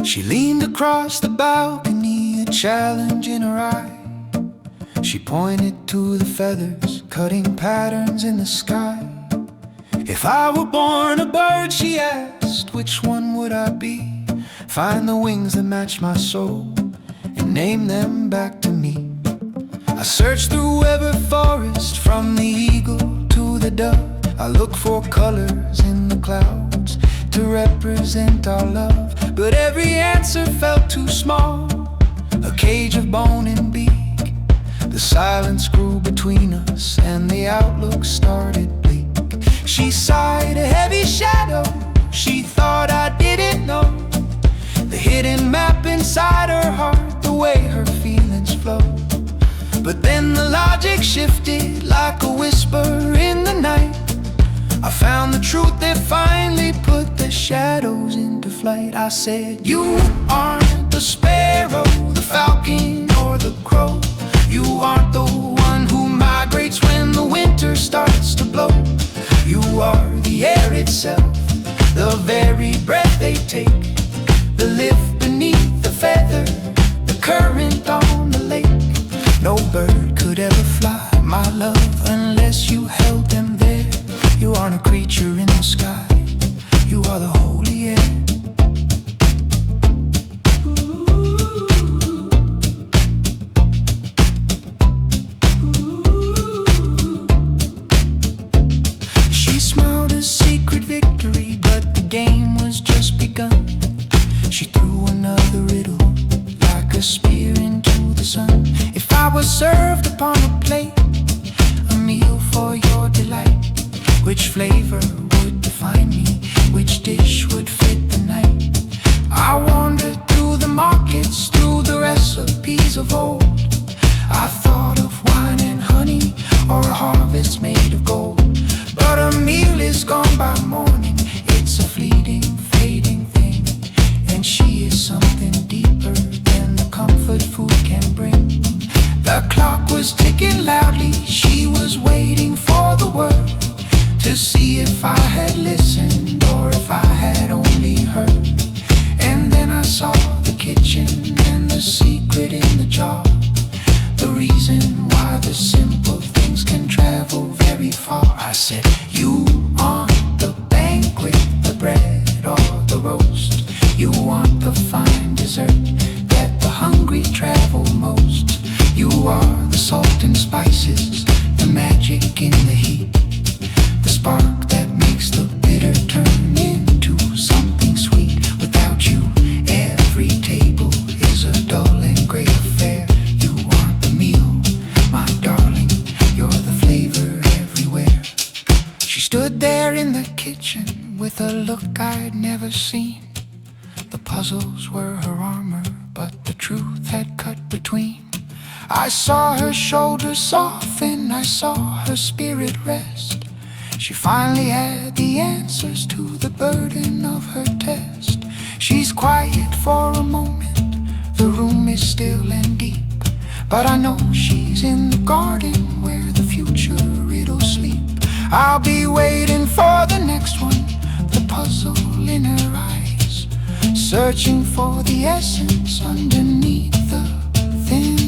She leaned across the balcony, a challenge in her eye. She pointed to the feathers, cutting patterns in the sky. If I were born a bird, she asked, which one would I be? Find the wings that match my soul and name them back to me. I search through every forest, from the eagle to the dove. I look for colors in the clouds to represent our love, but every answer felt too small, a cage of bone and beak. The silence grew between us and the outlook started bleak. She sighed, a heavy shadow. She thought I didn't know the hidden map inside her heart, the way her feelings flow. But then the logic shifted like a whisper in the night. I found the truth that finally put the shadows into flight. I said, you aren't the sparrow, the falcon, or the crow. You aren't the one who migrates when the winter starts to blow. You are the air itself, the very breath they take, the lift beneath the feather, the current on the lake. No bird could ever fly, my love, unless you held them there. You aren't a creature in the sky, you are the holy air. She smiled a secret victory, but the game was just begun. She threw another riddle like a spear into the sun. If I was served upon a plate, a meal for your delight, which flavor would define me? Which dish would fit the night? I wandered through the markets, through the recipes of old. I thought of wine and honey, or a harvest made of gold. But a meal is gone by morning, it's a fleeting, fading thing. And she is something deeper than the comfort food can bring. The clock was ticking loudly, she was waiting for the word, to see if I had listened or if I had only heard. And then I saw the kitchen and the secret in the jar, the reason why the simple things can travel very far. I said, you want the banquet, the bread or the roast. You want the fine dessert that the hungry travel most. You are the salt and spices, the magic in the heat, the spark that makes the bitter turn into something sweet. Without you, every table is a dull and gray affair. You are the meal, my darling, you're the flavor everywhere. She stood there in the kitchen with a look I'd never seen. The puzzles were her armor, but the truth had cut between. I saw her shoulders soften, I saw her spirit rest. She finally had the answers to the burden of her test. She's quiet for a moment, the room is still and deep, but I know she's in the garden where the future riddles sleep. I'll be waiting for the next one, the puzzle in her eyes, searching for the essence underneath the thin